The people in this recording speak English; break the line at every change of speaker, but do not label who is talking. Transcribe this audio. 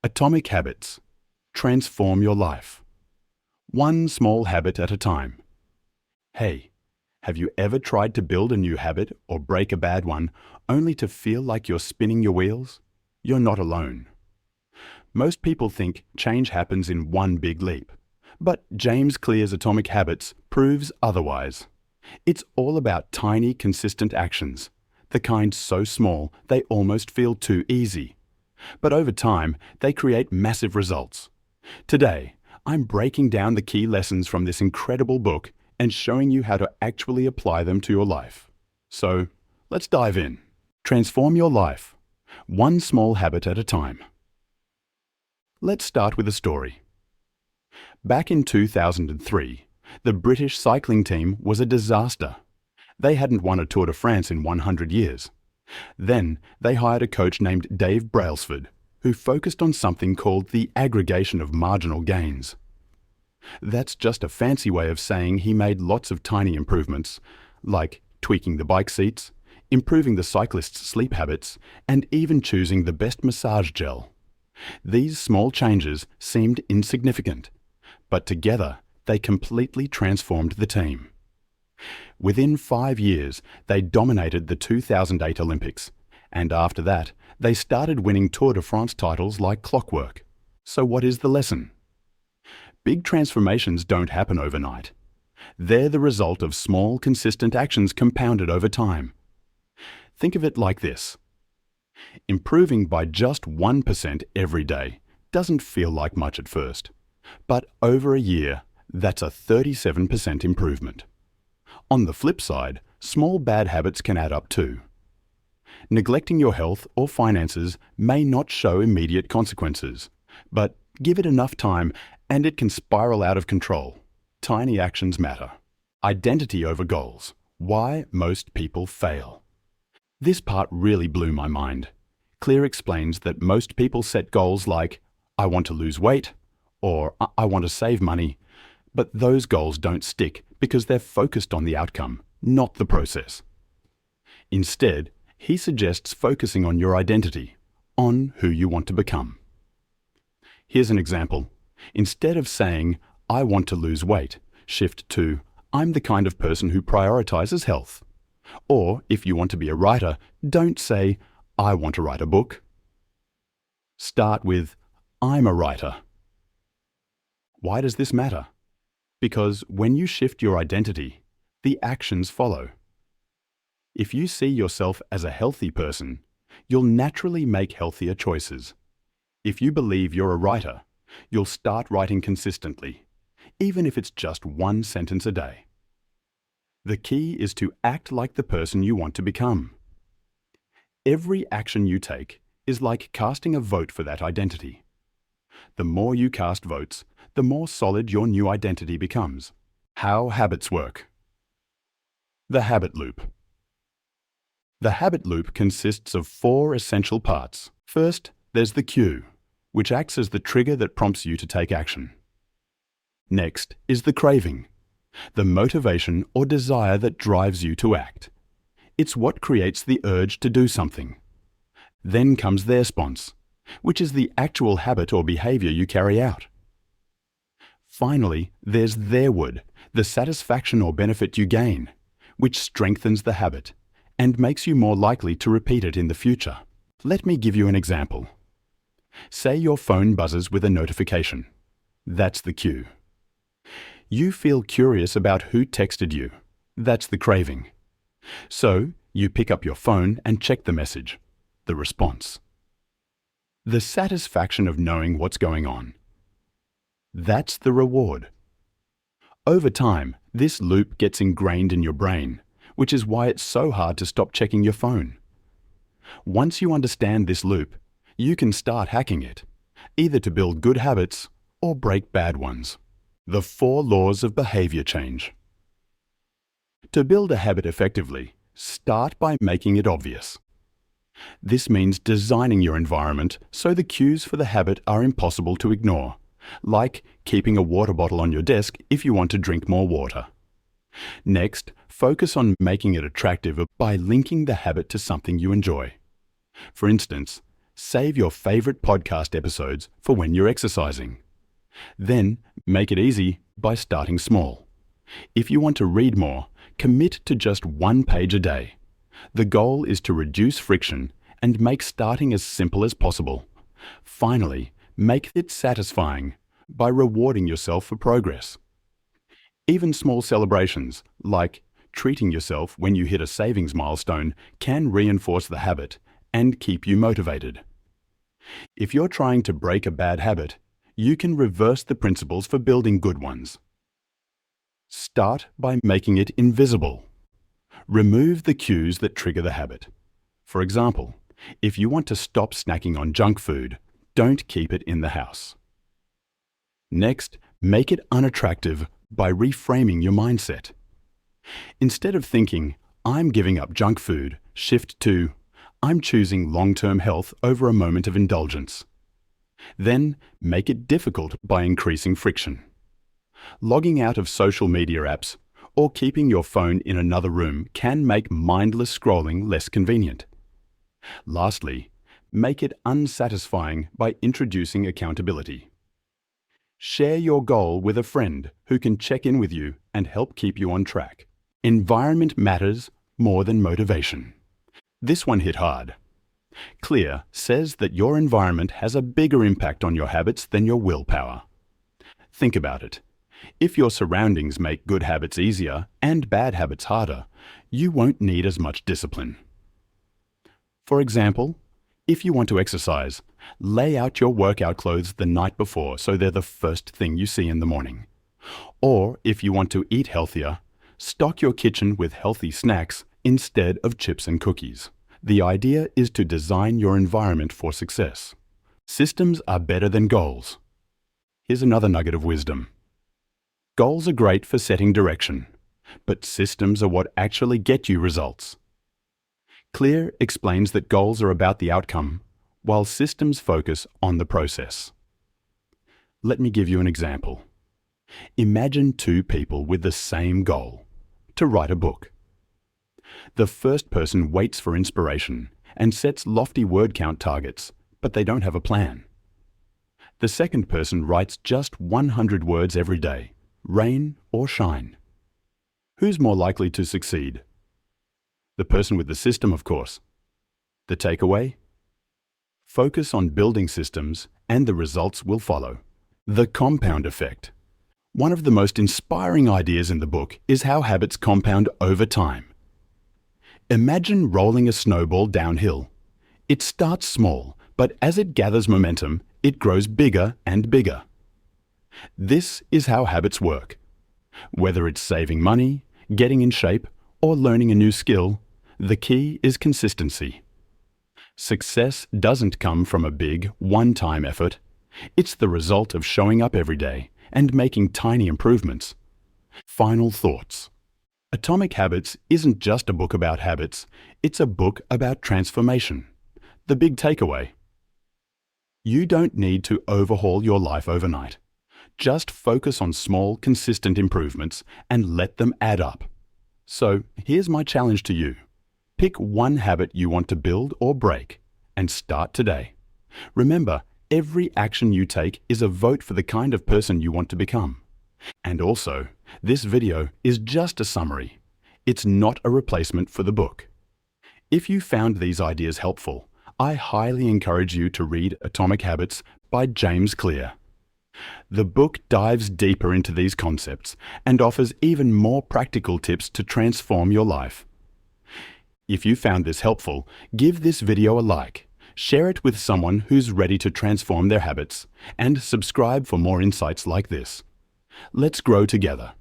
Atomic habits. Transform your life. One small habit at a time. Hey, have you ever tried to build a new habit or break a bad one only to feel like you're spinning your wheels? You're not alone. Most people think change happens in one big leap, but James Clear's Atomic Habits proves otherwise. It's all about tiny, consistent actions, the kind so small they almost feel too easy. But over time, they create massive results. Today, I'm breaking down the key lessons from this incredible book and showing you how to actually apply them to your life. So, let's dive in. Transform your life, one small habit at a time. Let's start with a story. Back in 2003, the British cycling team was a disaster. They hadn't won a Tour de France in 100 years. Then they hired a coach named Dave Brailsford, who focused on something called the aggregation of marginal gains. That's just a fancy way of saying he made lots of tiny improvements, like tweaking the bike seats, improving the cyclist's sleep habits, and even choosing the best massage gel. These small changes seemed insignificant, but together they completely transformed the team. Within 5 years, they dominated the 2008 Olympics, and after that, they started winning Tour de France titles like clockwork. So what is the lesson? Big transformations don't happen overnight. They're the result of small, consistent actions compounded over time. Think of it like this. Improving by just 1% every day doesn't feel like much at first, but over a year, that's a 37% improvement. On the flip side, small bad habits can add up too. Neglecting your health or finances may not show immediate consequences, but give it enough time and it can spiral out of control. Tiny actions matter. Identity over goals. Why most people fail. This part really blew my mind. Clear explains that most people set goals like, I want to lose weight, or I want to save money, but those goals don't stick because they're focused on the outcome, not the process. Instead, he suggests focusing on your identity, on who you want to become. Here's an example. Instead of saying, I want to lose weight, shift to, I'm the kind of person who prioritizes health. Or, if you want to be a writer, don't say, I want to write a book. Start with, I'm a writer. Why does this matter? Because when you shift your identity, the actions follow. If you see yourself as a healthy person, you'll naturally make healthier choices. If you believe you're a writer, you'll start writing consistently, even if it's just one sentence a day. The key is to act like the person you want to become. Every action you take is like casting a vote for that identity. The more you cast votes, the more solid your new identity becomes. How habits work. The habit loop. The habit loop consists of 4 essential parts. First, there's the cue, which acts as the trigger that prompts you to take action. Next is the craving, the motivation or desire that drives you to act. It's what creates the urge to do something. Then comes the response, which is the actual habit or behavior you carry out. Finally, there's thereward, the satisfaction or benefit you gain, which strengthens the habit and makes you more likely to repeat it in the future. Let me give you an example. Say your phone buzzes with a notification. That's the cue. You feel curious about who texted you. That's the craving. So, you pick up your phone and check the message, the response. The satisfaction of knowing what's going on. That's the reward. Over time, this loop gets ingrained in your brain, which is why it's so hard to stop checking your phone. Once you understand this loop, you can start hacking it, either to build good habits or break bad ones. The 4 laws of behavior change. To build a habit effectively, start by making it obvious. This means designing your environment so the cues for the habit are impossible to ignore, like keeping a water bottle on your desk if you want to drink more water. Next, focus on making it attractive by linking the habit to something you enjoy. For instance, Save your favorite podcast episodes for when you're exercising. Then, make it easy by starting small. If you want to read more, commit to just 1 page a day. The goal is to reduce friction and make starting as simple as possible. Finally, make it satisfying by rewarding yourself for progress. Even small celebrations, like treating yourself when you hit a savings milestone, can reinforce the habit and keep you motivated. If you're trying to break a bad habit, you can reverse the principles for building good ones. Start by making it invisible. Remove the cues that trigger the habit. For example, if you want to stop snacking on junk food, don't keep it in the house. Next, make it unattractive by reframing your mindset. Instead of thinking, "I'm giving up junk food," shift to, "I'm choosing long-term health over a moment of indulgence." Then, make it difficult by increasing friction. Logging out of social media apps or keeping your phone in another room can make mindless scrolling less convenient. Lastly, make it unsatisfying by introducing accountability. Share your goal with a friend who can check in with you and help keep you on track. Environment matters more than motivation. This one hit hard. Clear says that your environment has a bigger impact on your habits than your willpower. Think about it. If your surroundings make good habits easier and bad habits harder, you won't need as much discipline. For example, if you want to exercise, lay out your workout clothes the night before so they're the first thing you see in the morning. Or if you want to eat healthier, stock your kitchen with healthy snacks instead of chips and cookies. The idea is to design your environment for success. Systems are better than goals. Here's another nugget of wisdom. Goals are great for setting direction, but systems are what actually get you results. Clear explains that goals are about the outcome, while systems focus on the process. Let me give you an example. Imagine 2 people with the same goal, to write a book. The first person waits for inspiration and sets lofty word count targets, but they don't have a plan. The second person writes just 100 words every day, rain or shine. Who's more likely to succeed? The person with the system, of course. The takeaway? Focus on building systems and the results will follow. The compound effect. One of the most inspiring ideas in the book is how habits compound over time. Imagine rolling a snowball downhill. It starts small, but as it gathers momentum, it grows bigger and bigger. This is how habits work. Whether it's saving money, getting in shape, or learning a new skill, the key is consistency. Success doesn't come from a big, one-time effort. It's the result of showing up every day and making tiny improvements. Final thoughts. Atomic Habits isn't just a book about habits, it's a book about transformation. The big takeaway. You don't need to overhaul your life overnight. Just focus on small, consistent improvements and let them add up. So, here's my challenge to you. Pick one habit you want to build or break and start today. Remember, every action you take is a vote for the kind of person you want to become. And also, this video is just a summary. It's not a replacement for the book. If you found these ideas helpful, I highly encourage you to read Atomic Habits by James Clear. The book dives deeper into these concepts and offers even more practical tips to transform your life. If you found this helpful, give this video a like, share it with someone who's ready to transform their habits, and subscribe for more insights like this. Let's grow together.